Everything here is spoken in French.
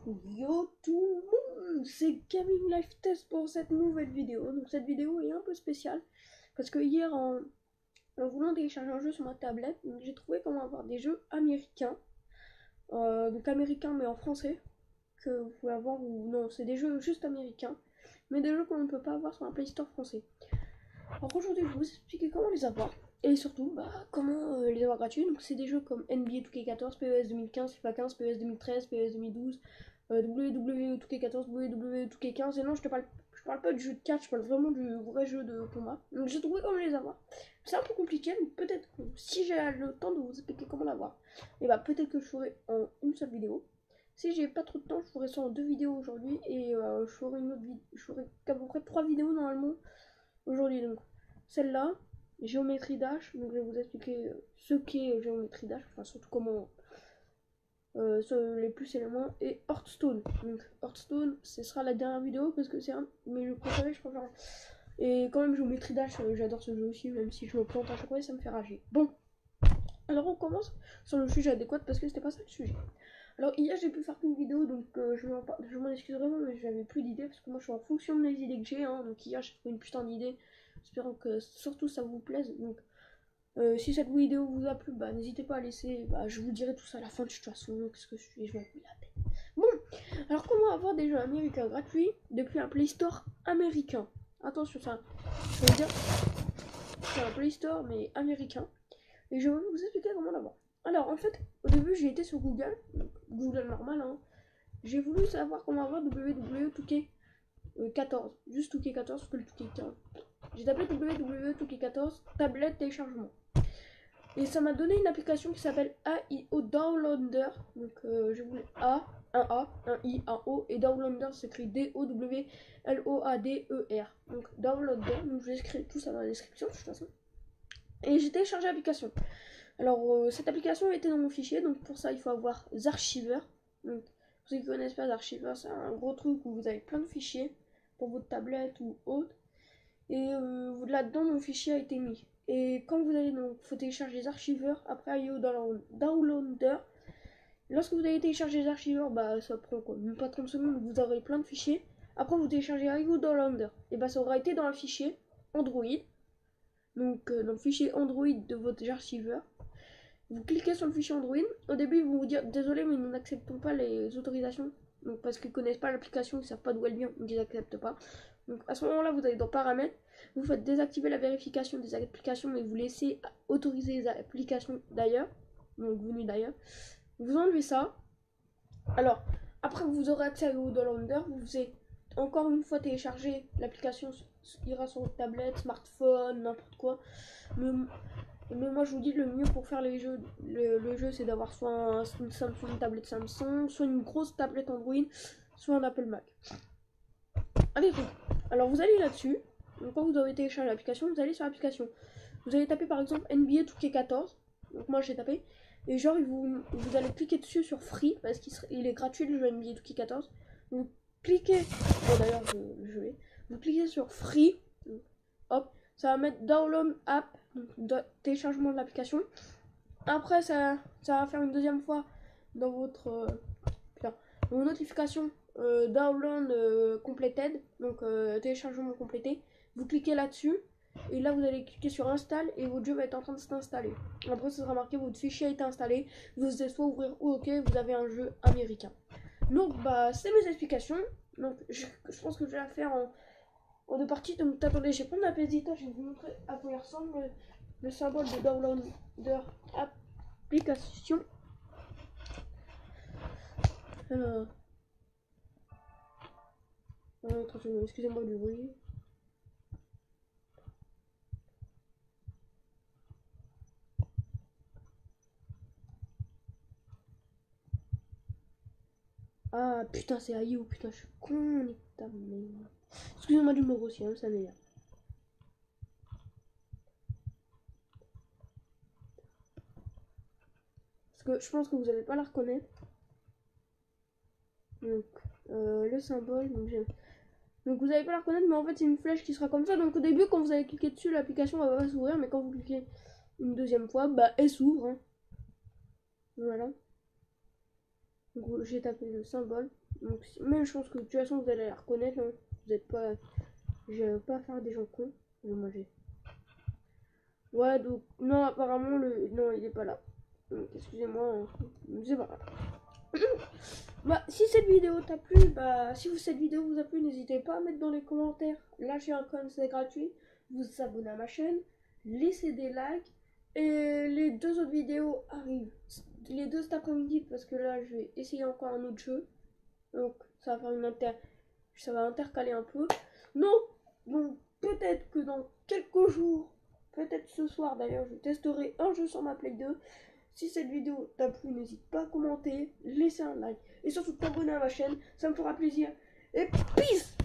Yo tout le monde, c'est Gaming Life Test pour cette nouvelle vidéo. Donc cette vidéo est un peu spéciale parce que hier en voulant télécharger un jeu sur ma tablette, j'ai trouvé comment avoir des jeux américains, donc américains mais en français, que vous pouvez avoir ou non, c'est des jeux juste américains, mais des jeux qu'on ne peut pas avoir sur un Play Store français. Alors aujourd'hui je vais vous expliquer comment les avoir et surtout comment les avoir gratuits. Donc c'est des jeux comme NBA 2K14, PES 2015, FIFA 15, PES 2013, PES 2012, WWE 2K14, WWE 2K15. Et non, je parle pas du jeu de catch, je parle vraiment du vrai jeu de combat. Donc j'ai trouvé comment les avoir. C'est un peu compliqué, mais peut-être que si j'ai le temps de vous expliquer comment l'avoir, et peut-être que je ferai en une seule vidéo. Si j'ai pas trop de temps, je ferai ça en 2 vidéos aujourd'hui et je ferai une autre vidéo. Je ferai à peu près 3 vidéos normalement aujourd'hui. Donc celle-là, géométrie Dash, donc je vais vous expliquer ce qu'est géométrie Dash, enfin surtout comment les plus éléments, et Hearthstone. Donc Hearthstone, ce sera la dernière vidéo parce que c'est un mais jeux préférés, je préfère. Et quand même géométrie Dash, j'adore ce jeu aussi, même si je me plante à chaque fois, ça me fait rager. Bon, alors on commence sur le sujet adéquat parce que c'était pas ça le sujet. Alors hier j'ai pu faire qu'une vidéo, donc je m'en excuse vraiment, mais j'avais plus d'idées parce que moi je suis en fonction des idées que j'ai, hein. Donc hier j'ai trouvé une putain d'idée, espérant que surtout ça vous plaise. Donc si cette vidéo vous a plu, n'hésitez pas à laisser, je vous dirai tout ça à la fin de toute façon, qu'est-ce que je suis, je m'en fous la tête. Bon, alors comment avoir des jeux américains gratuits depuis un Play Store américain? Attention, ça veut dire c'est un Play Store mais américain, et je vais vous expliquer comment l'avoir. Alors en fait, au début j'ai été sur Google, normal, hein. J'ai voulu savoir comment avoir WWE 2K14, juste 2K14 parce que le 2K15. J'ai tapé WWE 2K14 tablette téléchargement. Et ça m'a donné une application qui s'appelle AIO Downloader. Donc je voulais un I, un O, et Downloader s'écrit D-O-W-L-O-A-D-E-R. Donc Downloader, donc je vais écrire tout ça dans la description de toute façon. Et j'ai téléchargé l'application. Alors cette application était dans mon fichier, donc pour ça il faut avoir Zarchiver. Donc pour ceux qui ne connaissent pas Zarchiver, c'est un gros truc où vous avez plein de fichiers pour votre tablette ou autre. Et là-dedans mon fichier a été mis. Et quand vous allez donc, faut télécharger les archiveurs. Après IO Downloader. Lorsque vous allez télécharger les archiveurs, ça prend quoi, même pas 30 secondes, vous aurez plein de fichiers. Après vous téléchargez IO Downloader. Et ça aura été dans le fichier Android. Donc dans le fichier Android de votre archiveur. Vous cliquez sur le fichier Android. Au début ils vont vous dire désolé mais nous n'acceptons pas les autorisations. Donc parce qu'ils connaissent pas l'application, ils savent pas d'où elle vient, donc ils n'acceptent pas. Donc à ce moment-là, vous allez dans paramètres, vous faites désactiver la vérification des applications et vous laissez autoriser les applications d'ailleurs, donc venues d'ailleurs. Vous enlevez ça. Alors, après vous aurez accès au downloader, vous faisiez encore une fois télécharger l'application, ira sur votre tablette, smartphone, n'importe quoi. Mais moi je vous dis le mieux pour faire les jeux, le jeu c'est d'avoir soit une tablette Samsung, soit une grosse tablette Android, soit un Apple Mac. Allez, alors vous allez là-dessus. Donc quand vous avez téléchargé l'application, vous allez sur l'application. Vous allez taper par exemple NBA 2K14. Donc moi j'ai tapé. Et genre vous allez cliquer dessus sur Free parce qu'il est gratuit le jeu NBA 2K14. Vous cliquez. Bon d'ailleurs je vais. Vous cliquez sur Free. Hop. Ça va mettre Download App. Donc téléchargement de l'application. Après ça va faire une deuxième fois dans votre vos notifications. Download completed, donc téléchargement complété. Vous cliquez là-dessus et là vous allez cliquer sur install et votre jeu va être en train de s'installer. Après ça sera marqué votre fichier a été installé, vous allez soit ouvrir ou ok, vous avez un jeu américain. Donc c'est mes explications. Donc je pense que je vais la faire en 2 parties. Donc attendez, j'ai pas ma pièce d'étage, je vais vous montrer à quoi il ressemble le symbole de downloader application. Alors excusez-moi du bruit. Ah putain, c'est Aïe, putain, je suis con, excusez-moi du mot aussi, hein, ça m'énerve. Parce que je pense que vous allez pas la reconnaître. Donc, le symbole, donc vous allez pas la reconnaître, mais en fait c'est une flèche qui sera comme ça. Donc au début, quand vous allez cliquer dessus, l'application va pas s'ouvrir, mais quand vous cliquez une deuxième fois, elle s'ouvre. Hein. Voilà. Donc j'ai tapé le symbole. Donc, même je pense que de toute façon vous allez la reconnaître. Hein. Vous n'êtes pas. Je vais pas faire des gens cons. Je vais manger. Ouais, donc. Non, apparemment, le. Non, il est pas là. Donc, excusez-moi. Hein. C'est pas grave. Bah, si cette vidéo t'a plu, bah, si cette vidéo vous a plu, n'hésitez pas à mettre dans les commentaires, lâcher un com, c'est gratuit, vous abonner à ma chaîne, laisser des likes, et les 2 autres vidéos arrivent, les 2 cet après-midi, parce que là, je vais essayer encore un autre jeu, donc ça va faire ça va intercaler un peu, non, donc peut-être que dans quelques jours, peut-être ce soir d'ailleurs, je testerai un jeu sur ma Play 2. Si cette vidéo t'a plu, n'hésite pas à commenter, laisser un like et surtout t'abonner à ma chaîne, ça me fera plaisir. Et peace!